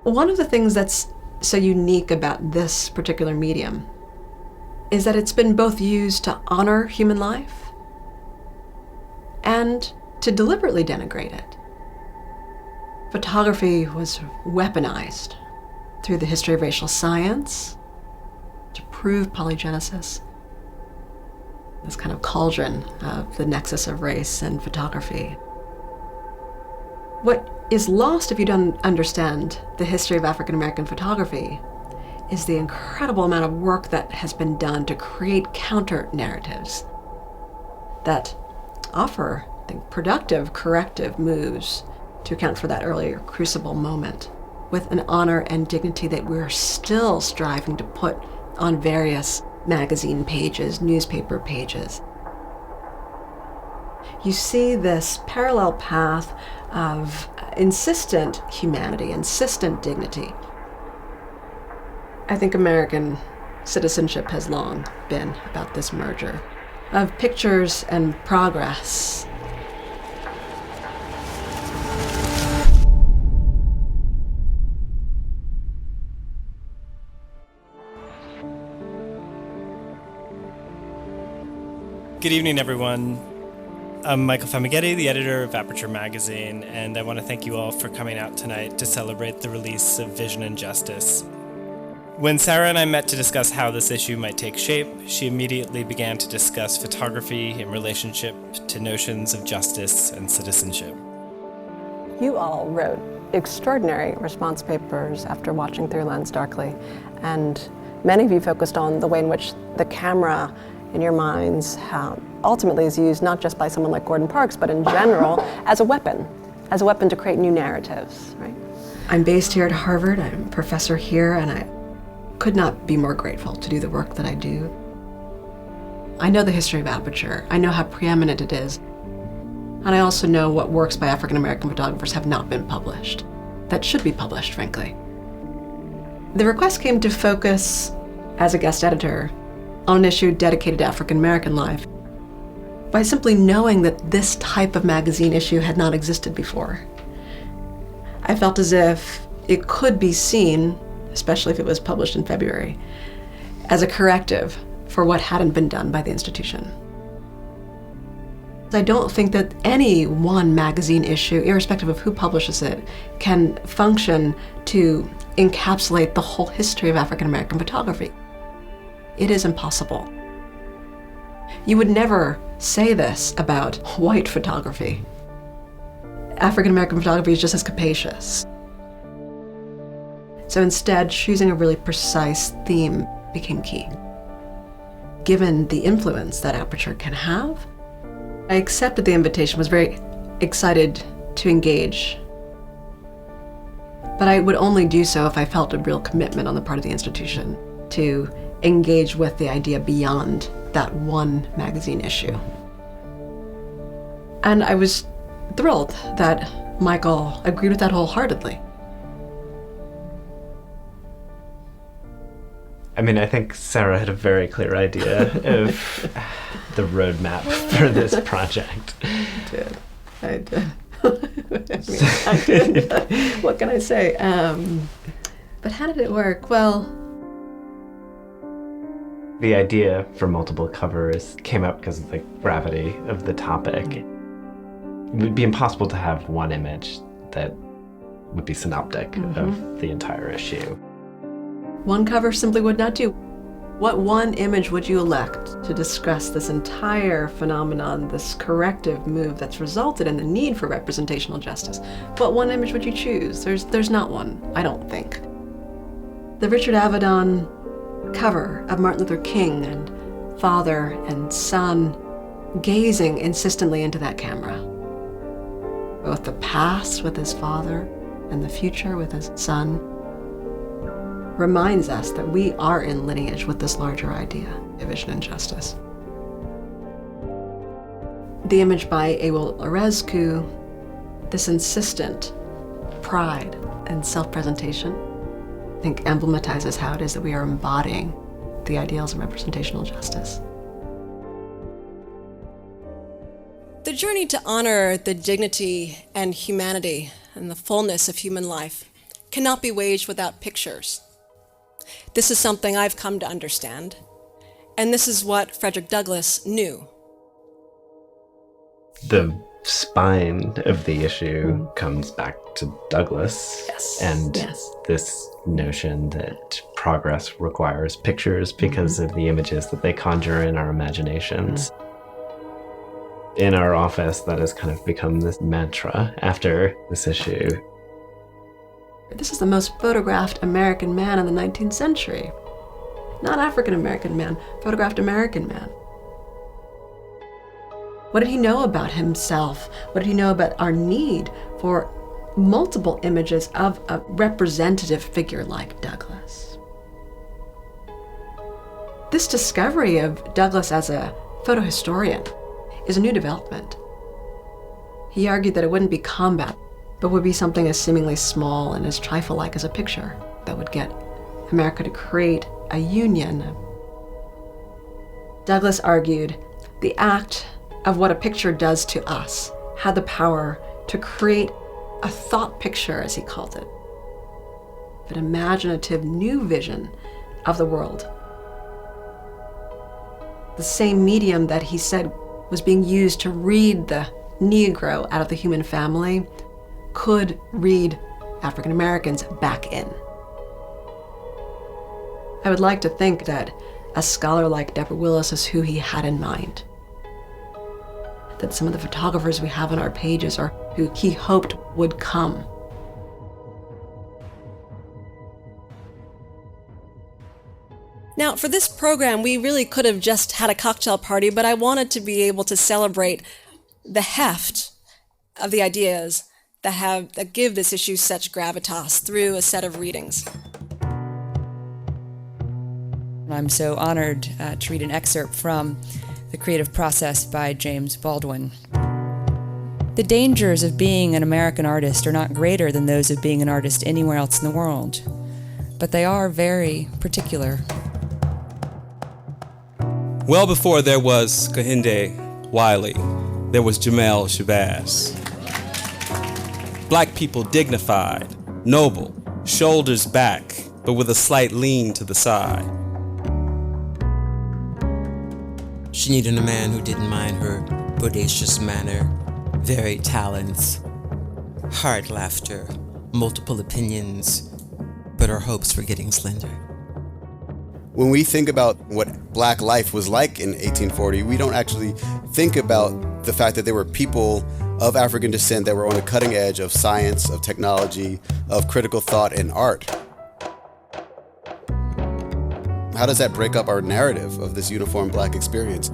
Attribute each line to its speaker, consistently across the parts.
Speaker 1: One of the things that's so unique about this particular medium is that it's been both used to honor human life and to deliberately denigrate it. Photography was weaponized through the history of racial science to prove polygenesis, this kind of cauldron of the nexus of race and photography. What is lost if you don't understand the history of African American photography is the incredible amount of work that has been done to create counter-narratives that offer, I think, productive, corrective moves to account for that earlier crucible moment with an honor and dignity that we're still striving to put on various magazine pages, newspaper pages. You see this parallel path of insistent humanity, insistent dignity. I think American citizenship has long been about this merger of pictures and progress.
Speaker 2: Good evening, everyone. I'm Michael Famighetti, the editor of Aperture Magazine, and I want to thank you all for coming out tonight to celebrate the release of Vision and Justice. When Sarah and I met to discuss how this issue might take shape, she immediately began to discuss photography in relationship to notions of justice and citizenship.
Speaker 3: You all wrote extraordinary response papers after watching Through Lens Darkly, and many of you focused on the way in which the camera in your minds ultimately is used not just by someone like Gordon Parks, but in general as a weapon to create new narratives, right?
Speaker 1: I'm based here at Harvard. I'm a professor here, and I could not be more grateful to do the work that I do. I know the history of Aperture. I know how preeminent it is. And I also know what works by African American photographers have not been published, that should be published, frankly. The request came to focus, as a guest editor, on an issue dedicated to African American life by simply knowing that this type of magazine issue had not existed before. I felt as if it could be seen, especially if it was published in February, as a corrective for what hadn't been done by the institution. I don't think that any one magazine issue, irrespective of who publishes it, can function to encapsulate the whole history of African American photography. It is impossible. You would never say this about white photography. African American photography is just as capacious. So instead, choosing a really precise theme became key. Given the influence that Aperture can have, I accepted the invitation, was very excited to engage. But I would only do so if I felt a real commitment on the part of the institution to engage with the idea beyond that one magazine issue. And I was thrilled that Michael agreed with that wholeheartedly.
Speaker 4: I mean, I think Sarah had a very clear idea of the roadmap for this project.
Speaker 1: I did. I did. What can I say? But how did it work? Well,
Speaker 4: the idea for multiple covers came up because of the gravity of the topic. It would be impossible to have one image that would be synoptic of the entire issue.
Speaker 1: One cover simply would not do. What one image would you elect to discuss this entire phenomenon, this corrective move that's resulted in the need for representational justice? What one image would you choose? There's not one, I don't think. The Richard Avedon cover of Martin Luther King and father and son gazing insistently into that camera. Both the past with his father and the future with his son reminds us that we are in lineage with this larger idea of vision and justice. The image by Ewell Orezku this insistent pride and self-presentation, I think emblematizes how it is that we are embodying the ideals of representational justice.
Speaker 3: The journey to honor the dignity and humanity and the fullness of human life cannot be waged without pictures. This is something I've come to understand, and this is what Frederick Douglass knew.
Speaker 4: The spine of the issue comes back to Douglass.
Speaker 1: Yes.
Speaker 4: And this notion that progress requires pictures because of the images that they conjure in our imaginations. In our office, that has kind of become this mantra after this issue.
Speaker 1: This is the most photographed American man in the 19th century. Not African American man, photographed American man. What did he know about himself? What did he know about our need for multiple images of a representative figure like Douglass? This discovery of Douglass as a photo historian is a new development. He argued that it wouldn't be combat, but would be something as seemingly small and as trifle-like as a picture that would get America to create a union. Douglass argued the act of what a picture does to us had the power to create a thought picture, as he called it, an imaginative new vision of the world. The same medium that he said was being used to read the Negro out of the human family could read African Americans back in. I would like to think that a scholar like Deborah Willis is who he had in mind. That some of the photographers we have on our pages are who he hoped would come.
Speaker 3: Now, for this program, we really could have just had a cocktail party, but I wanted to be able to celebrate the heft of the ideas that give this issue such gravitas through a set of readings.
Speaker 5: I'm so honored to read an excerpt from The Creative Process by James Baldwin. The dangers of being an American artist are not greater than those of being an artist anywhere else in the world, but they are very particular.
Speaker 6: Well before there was Kehinde Wiley, there was Jamel Shabazz. Black people dignified, noble, shoulders back, but with a slight lean to the side.
Speaker 7: She needed a man who didn't mind her bodacious manner, varied talents, hard laughter, multiple opinions, but her hopes were getting slender.
Speaker 8: When we think about what black life was like in 1840, we don't actually think about the fact that there were people of African descent that were on the cutting edge of science, of technology, of critical thought and art. How does that break up our narrative of this uniform black experience?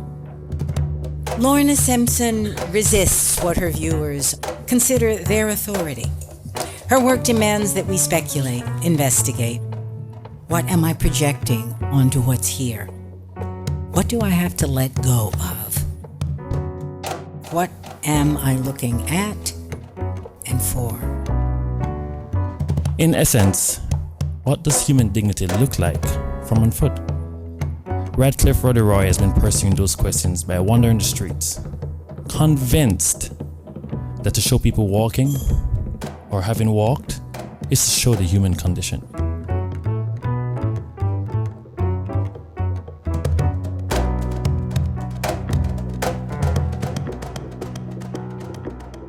Speaker 9: Lorna Simpson resists what her viewers consider their authority. Her work demands that we speculate, investigate. What am I projecting onto what's here? What do I have to let go of? What am I looking at and for?
Speaker 10: In essence, what does human dignity look like from on foot? Radcliffe Roderoy has been pursuing those questions by wandering the streets, convinced that to show people walking or having walked is to show the human condition.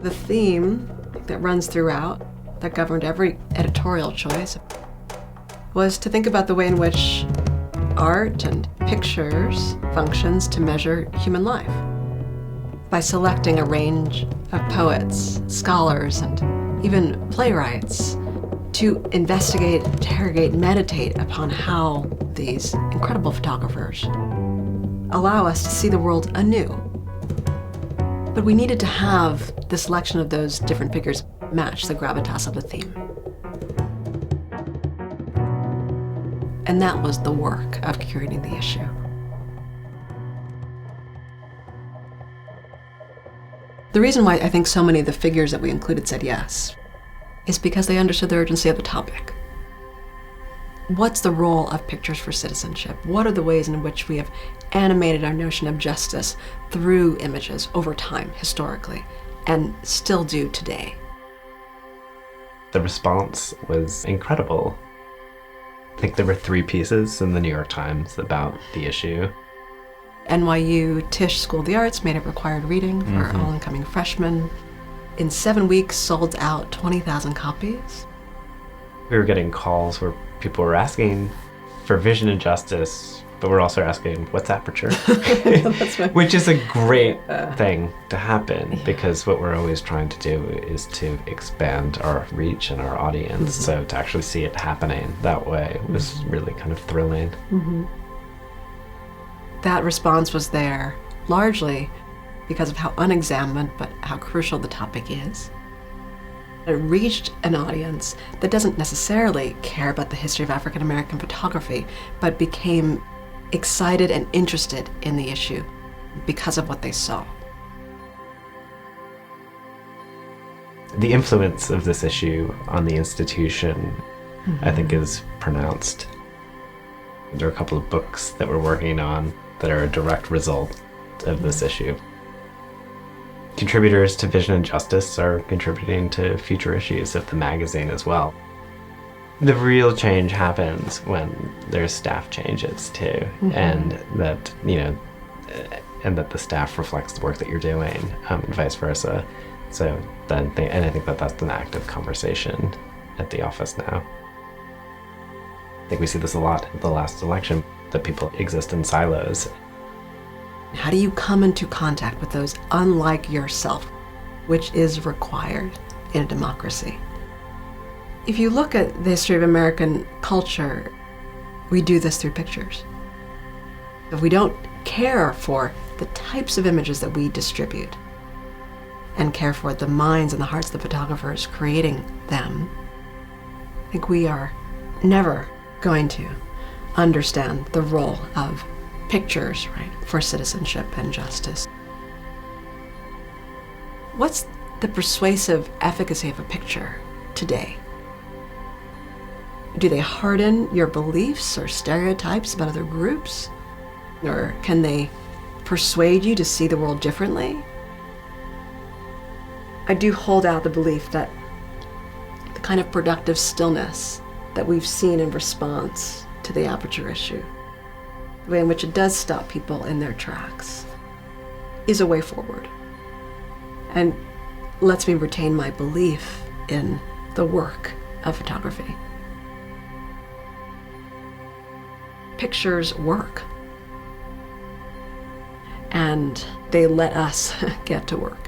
Speaker 1: The theme that runs throughout, that governed every editorial choice, was to think about the way in which art and pictures functions to measure human life. By selecting a range of poets, scholars, and even playwrights to investigate, interrogate, meditate upon how these incredible photographers allow us to see the world anew. But we needed to have the selection of those different figures match the gravitas of the theme. And that was the work of curating the issue. The reason why I think so many of the figures that we included said yes is because they understood the urgency of the topic. What's the role of pictures for citizenship? What are the ways in which we have animated our notion of justice through images over time, historically, and still do today?
Speaker 4: The response was incredible. I think there were 3 pieces in the New York Times about the issue.
Speaker 1: NYU Tisch School of the Arts made it required reading for all incoming freshmen. In 7 weeks, sold out 20,000 copies.
Speaker 4: We were getting calls where people were asking for vision and justice, but we're also asking, what's Aperture? Which is a great thing to happen, because what we're always trying to do is to expand our reach and our audience. So to actually see it happening that way was really kind of thrilling.
Speaker 1: That response was there largely because of how unexamined but how crucial the topic is. It reached an audience that doesn't necessarily care about the history of African American photography, but became excited and interested in the issue because of what they saw.
Speaker 4: The influence of this issue on the institution, I think, is pronounced. There are a couple of books that we're working on that are a direct result of this issue. Contributors to Vision and Justice are contributing to future issues of the magazine as well. The real change happens when there's staff changes too, and that, and that the staff reflects the work that you're doing, and vice versa. So then, and I think that that's an active conversation at the office now. I think we see this a lot at the last election, that people exist in silos.
Speaker 1: How do you come into contact with those unlike yourself, which is required in a democracy? If you look at the history of American culture, we do this through pictures. If we don't care for the types of images that we distribute and care for the minds and the hearts of the photographers creating them, I think we are never going to understand the role of pictures, right, for citizenship and justice. What's the persuasive efficacy of a picture today? Do they harden your beliefs or stereotypes about other groups? Or can they persuade you to see the world differently? I do hold out the belief that the kind of productive stillness that we've seen in response to the Aperture issue, the way in which it does stop people in their tracks, is a way forward, and lets me retain my belief in the work of photography. Pictures work, and they let us get to work.